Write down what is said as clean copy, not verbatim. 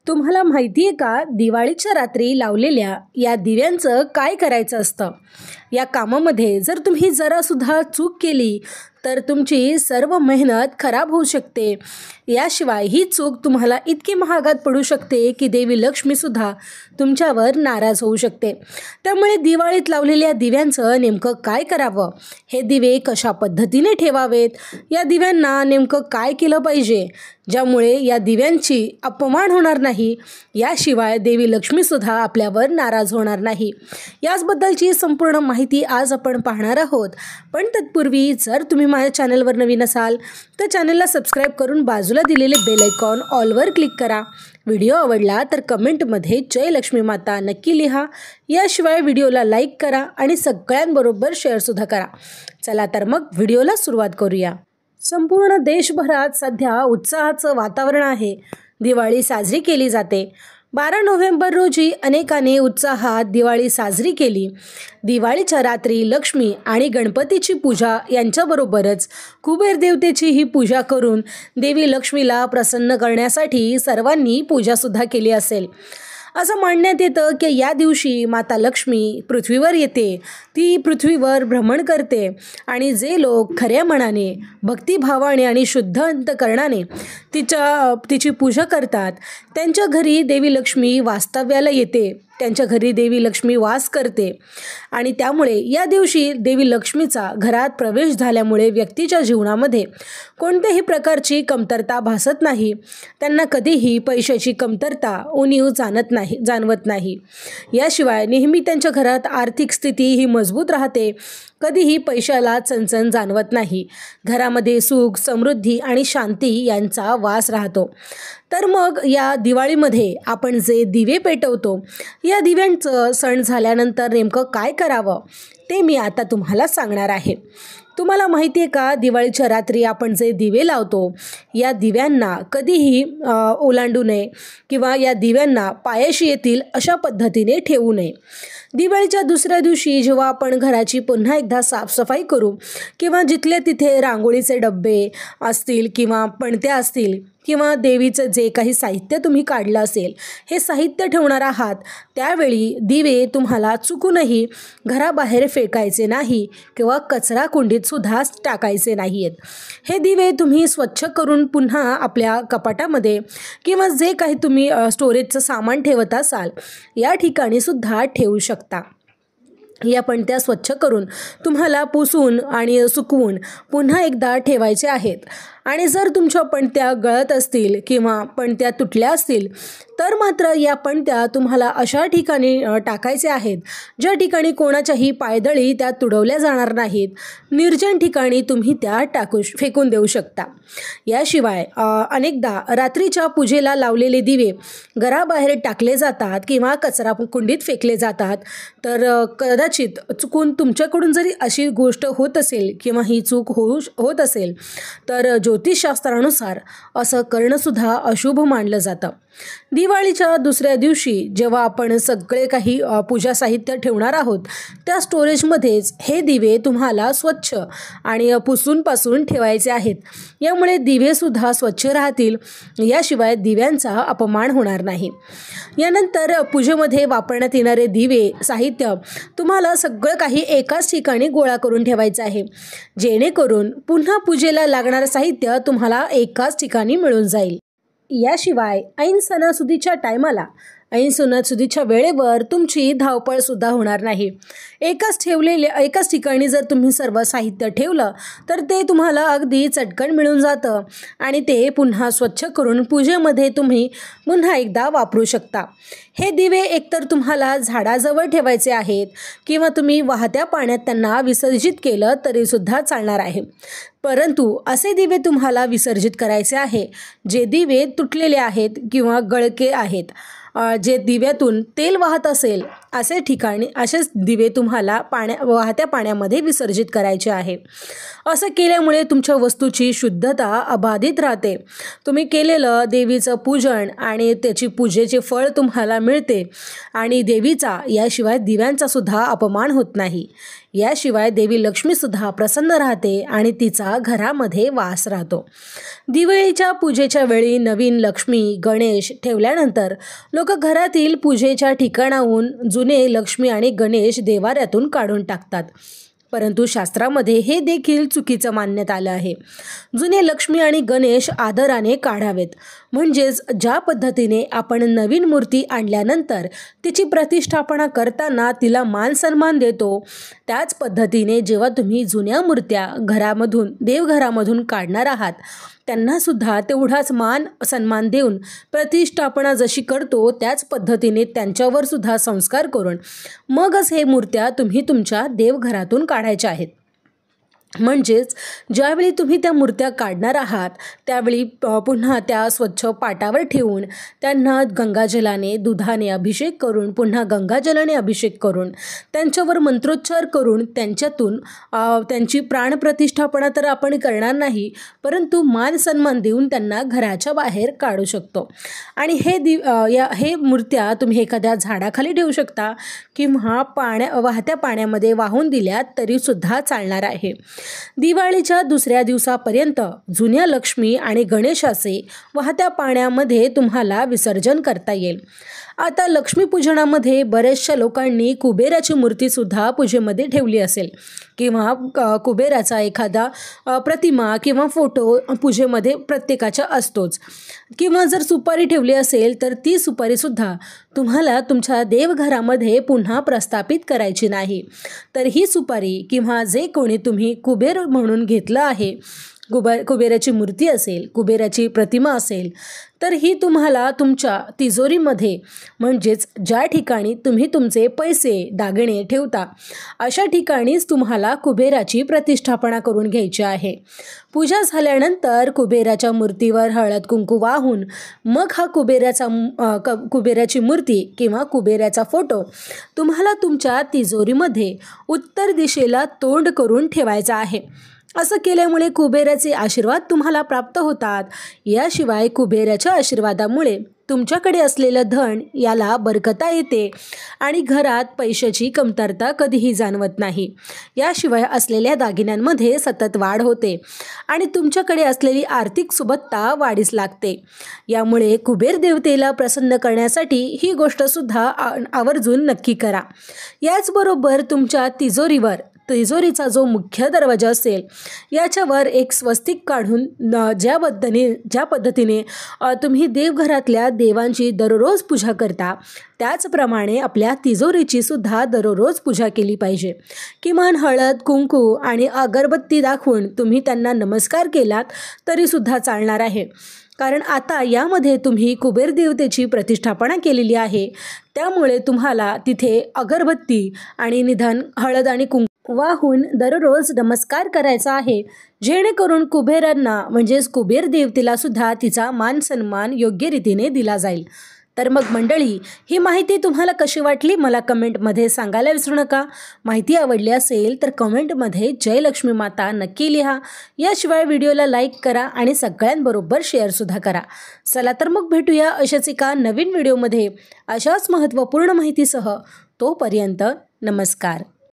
तुम्हाला माहिती आहे का, दिवाळीच्या रात्री लावलेल्या या दिव्यांचं काय करायचं असतं? या कामामध्ये जर तुम्ही जरासुद्धा चूक केली तर तुमची सर्व मेहनत खराब होऊ शकते. याशिवाय ही चूक तुम्हाला इतकी महागात पडू शकते की देवी लक्ष्मीसुद्धा तुमच्यावर नाराज होऊ शकते. त्यामुळे दिवाळीत लावलेल्या दिव्यांचं नेमकं काय करावं? हे दिवे कशा पद्धतीने ठेवावेत? या दिव्यांना नेमकं काय केलं पाहिजे ज्यामुळे या दिव्यांची अपमान होणार नाही, याशिवाय देवी लक्ष्मीसुद्धा आपल्यावर नाराज होणार नाही, याचबद्दलची संपूर्ण माहिती आज आपण पाहणार आहोत. पण तत्पूर्वी जर तुम्ही माझ्या चॅनलवर नवीन असाल तर चॅनलला सबस्क्राईब करून बाजूला दिलेले बेल आयकॉन ऑलवर क्लिक करा. व्हिडिओ आवडला तर कमेंटमध्ये जय लक्ष्मी माता नक्की लिहा. याशिवाय व्हिडिओला लाईक करा आणि सगळ्यांबरोबर शेअरसुद्धा करा. चला तर मग व्हिडिओला सुरुवात करूया. संपूर्ण देशभरात सध्या उत्साहाचं वातावरण आहे. दिवाळी साजरी केली जाते. 12 नोव्हेंबर रोजी अनेकांनी उत्साहात दिवाळी साजरी केली. दिवाळीच्या रात्री लक्ष्मी आणि गणपतीची पूजा यांच्याबरोबरच कुबेर देवतेचीही पूजा करून देवी लक्ष्मीला प्रसन्न करण्यासाठी सर्वांनी पूजासुद्धा केली असेल. असं मानण्यात येतं की या दिवशी माता लक्ष्मी पृथ्वीवर येते. ती पृथ्वीवर भ्रमण करते आणि जे लोक खऱ्या मनाने, भक्तिभावाने आणि शुद्ध अंतकरणाने तिची पूजा करतात त्यांच्या घरी देवी लक्ष्मी वास्तव्याला येते. त्यांच्या घरी देवी लक्ष्मी वास करते आणि त्यामुळे या दिवशी देवी लक्ष्मीचा घरात प्रवेश झाल्यामुळे व्यक्तीच्या जीवनामध्ये कोणत्याही प्रकारची कमतरता भासत नाही. त्यांना कधीही पैशाची कमतरता, उणीव जाणवत नाही. याशिवाय नेहमी त्यांच्या घरात आर्थिक स्थिती ही मजबूत राहते. कधीही पैशाला चणचण जाणवत नाही. घरामध्ये सुख, समृद्धी आणि शांती यांचा वास राहतो. तर मग या दिवाळीमध्ये आपण जे दिवे पेटवतो, या दिव्यांचं सण झाल्यानंतर नेमकं काय करावं ते मी आता तुम्हाला सांगणार आहे. तुम्हाला माहिती आहे का, दिवाळीच्या रात्री आपण जे दिवे लावतो या दिव्यांना कधीही ओलांडू नये किंवा या दिव्यांना पायाशी येतील अशा पद्धतीने ठेवू नये. दिवाळीच्या दुसऱ्या दिवशी जेव्हा आपण घराची पुन्हा एकदा साफसफाई करू किंवा जिथल्या तिथे रांगोळीचे डबे असतील किंवा पणत्या असतील किंवा देवीचं जे काही साहित्य तुम्ही काढलं असेल हे साहित्य ठेवणार आहात, त्यावेळी दिवे तुम्हाला चुकूनही घराबाहेर फेकायचे नाही किंवा कचरा कुंडीतसुद्धा टाकायचे नाही आहेत. हे दिवे तुम्ही स्वच्छ करून पुन्हा आपल्या कपाटामध्ये किंवा जे काही तुम्ही स्टोरेजचं सामान ठेवत असाल या ठिकाणीसुद्धा ठेवू शकता. या पणत्या स्वच्छ करून तुम्हाला पुसून आणि सुकवून पुन्हा एकदा ठेवायचे आहेत. आणि जर तुमच्या पणत्या गळत असतील किंवा पणत्या तुटल्या असतील तर मात्र या पणत्या तुम्हाला अशा ठिकाणी टाकायचे आहेत ज्या ठिकाणी कोणाच्याही पायदळी त्या तुडवल्या जाणार नाहीत. निर्जन ठिकाणी तुम्ही त्या फेकून देऊ शकता. याशिवाय अनेकदा रात्रीच्या पूजेला लावलेले दिवे घराबाहेर टाकले जातात किंवा कचरा कुंडीत फेकले जातात. तर कदाचित चुकून तुमच्याकडून जरी अशी गोष्ट होत असेल किंवा ही चूक होत असेल तर ज्योतिषशास्त्रानुसार असं करणंसुद्धा अशुभ मानलं जातं. दिवाळीच्या दुसऱ्या दिवशी जेव्हा आपण सगळे काही पूजा साहित्य ठेवणार आहोत त्या स्टोरेजमध्येच हे दिवे तुम्हाला स्वच्छ आणि पुसून ठेवायचे आहेत. यामुळे दिवेसुद्धा स्वच्छ राहतील. याशिवाय दिव्यांचा अपमान होणार नाही. यानंतर पूजेमध्ये वापरण्यात येणारे दिवे साहित्य तुम्हाला सगळं काही एकाच ठिकाणी गोळा करून ठेवायचं आहे, जेणेकरून पुन्हा पूजेला लागणारं साहित्य तुम्हाला एकाच ठिकाणी मिळून जाईल. याशिवाय ऐन सणासुदीच्या वेळेवर तुमची धावपळसुद्धा होणार नाही. एकाच ठिकाणी जर तुम्ही सर्व साहित्य ठेवलं तर ते तुम्हाला अगदी चटकन मिळून जातं आणि ते पुन्हा स्वच्छ करून पूजेमध्ये तुम्ही पुन्हा एकदा वापरू शकता. हे दिवे एकतर तुम्हाला झाडाजवळ ठेवायचे आहेत किंवा तुम्ही वाहत्या पाण्यात त्यांना विसर्जित केलं तरीसुद्धा चालणार आहे. परंतु असे दिवे तुम्हाला विसर्जित करायचे आहे जे दिवे तुटलेले आहेत किंवा गळके आहेत, जे दिव्यातून तेल वाहत असेल असेच दिवे तुम्हाला वाहत्या पाण्यामध्ये विसर्जित करायचे आहे. असं केल्यामुळे तुमच्या वस्तूची शुद्धता अबाधित राहते. तुम्ही केलेलं देवीचं पूजन आणि त्याची पूजेचे फळ तुम्हाला मिळते आणि देवीचा याशिवाय दिव्यांचा सुद्धा अपमान होत नाही. याशिवाय देवी लक्ष्मीसुद्धा प्रसन्न राहते आणि तिचा घरामध्ये वास राहतो. दिवाळीच्या पूजेच्या वेळी नवीन लक्ष्मी गणेश ठेवल्यानंतर लोक घरातील पूजेच्या ठिकाणाहून जुने लक्ष्मी आणि गणेश देवाऱ्यातून काढून टाकतात. परंतु शास्त्रामध्ये हे देखील चुकीचं मानण्यात आलं आहे. जुने लक्ष्मी आणि गणेश आदराने काढावेत. म्हणजेच ज्या पद्धतीने आपण नवीन मूर्ती आणल्यानंतर तिची प्रतिष्ठापना करताना तिला मान सन्मान देतो, त्याच पद्धतीने जेव्हा तुम्ही जुन्या मूर्त्या घरामधून देवघरामधून काढणार आहात त्यांनासुद्धा तेवढाच मान सन्मान देऊन प्रतिष्ठापना जशी करतो त्याच पद्धतीने त्यांच्यावर सुद्धा संस्कार करून मगच हे मूर्त्या तुम्ही तुमच्या देवघरातून काढायच्या आहेत. म्हणजेच ज्यावेळी तुम्ही त्या मूर्त्या काढणार आहात त्यावेळी पुन्हा त्या स्वच्छ पाटावर ठेवून त्यांना गंगाजलाने दुधाने अभिषेक करून पुन्हा गंगाजलाने अभिषेक करून त्यांच्यावर मंत्रोच्चार करून त्यांच्यातून त्यांची प्राणप्रतिष्ठापना तर आपण करणार नाही, परंतु मान सन्मान देऊन त्यांना घराच्या बाहेर काढू शकतो. आणि हे मूर्त्या तुम्ही एखाद्या झाडाखाली ठेवू शकता किंवा वाहत्या पाण्यामध्ये वाहून दिल्यात तरीसुद्धा चालणार आहे. दिवाळीच्या दुसऱ्या दिवसापर्यंत जुन्या लक्ष्मी आणि गणेशाचे वाहत्या पाण्यामध्ये तुम्हाला विसर्जन करता येईल. आता लक्ष्मीपूजनामध्ये बऱ्याचशा लोकांनी कुबेराची मूर्तीसुद्धा पूजेमध्ये ठेवली असेल किंवा कुबेराचा एखादा प्रतिमा किंवा फोटो पूजेमध्ये प्रत्येकाच्या असतोच. किंवा जर सुपारी ठेवली असेल तर ती सुपारीसुद्धा तुम्हाला तुमच्या देवघरामध्ये पुन्हा प्रस्थापित करायची नाही. तर ही सुपारी किंवा जे कोणी तुम्ही कुबेर म्हणून घेतलं आहे, कुबेराची मूर्ती असेल, कुबेराची प्रतिमा असेल, तर ही तुम्हाला तुमच्या तिजोरीमध्ये म्हणजेच ज्या ठिकाणी तुम्ही तुमचे पैसे दागिने ठेवता अशा ठिकाणीच तुम्हाला कुबेराची प्रतिष्ठापना करून घ्यायची आहे. पूजा झाल्यानंतर कुबेराच्या मूर्तीवर हळद कुंकू वाहून मग हा कुबेराची मूर्ती किंवा कुबेराचा फोटो तुम्हाला तुमच्या तिजोरीमध्ये उत्तर दिशेला तोंड करून ठेवायचा आहे. असं केल्यामुळे कुबेराचे आशीर्वाद तुम्हाला प्राप्त होतात. याशिवाय कुबेराच्या आशीर्वादामुळे तुमच्याकडे असलेलं धन याला बरकता येते आणि घरात पैशाची कमतरता कधीही जाणवत नाही. याशिवाय असलेल्या दागिन्यांमध्ये सतत वाढ होते आणि तुमच्याकडे असलेली आर्थिक सुबत्ता वाढीस लागते. यामुळे कुबेर देवतेला प्रसन्न करण्यासाठी ही गोष्टसुद्धा आवर्जून नक्की करा. याचबरोबर तुमच्या तिजोरीचा जो मुख्य दरवाजा असेल याच्यावर एक स्वस्तिक काढून ज्या पद्धतीने तुम्ही देवघरातल्या देवांची दररोज पूजा करता त्याचप्रमाणे आपल्या तिजोरीची सुद्धा दररोज पूजा केली पाहिजे. किमान हळद कुंकू आणि अगरबत्ती दाखवून तुम्ही त्यांना नमस्कार केलात तरीसुद्धा चालणार आहे. कारण आता यामध्ये तुम्ही कुबेर देवतेची प्रतिष्ठापना केलेली आहे, त्यामुळे तुम्हाला तिथे अगरबत्ती आणि निदान हळद आणि कुंकू वाहून दररोज नमस्कार करायचा आहे, जेणेकरून कुबेरांना म्हणजेच कुबेर देवतेला सुद्धा तिचा मान सन्मान योग्य रीतीने दिला जाईल. तर मग मंडळी, ही माहिती तुम्हाला कशी वाटली मला कमेंटमध्ये सांगायला विसरू नका. माहिती आवडली असेल तर कमेंटमध्ये जय लक्ष्मी माता नक्की लिहा. याशिवाय व्हिडिओला लाईक करा आणि सगळ्यांबरोबर शेअरसुद्धा करा. चला तर मग भेटूया अशाच एका नवीन व्हिडिओमध्ये अशाच महत्त्वपूर्ण माहितीसह. तोपर्यंत नमस्कार.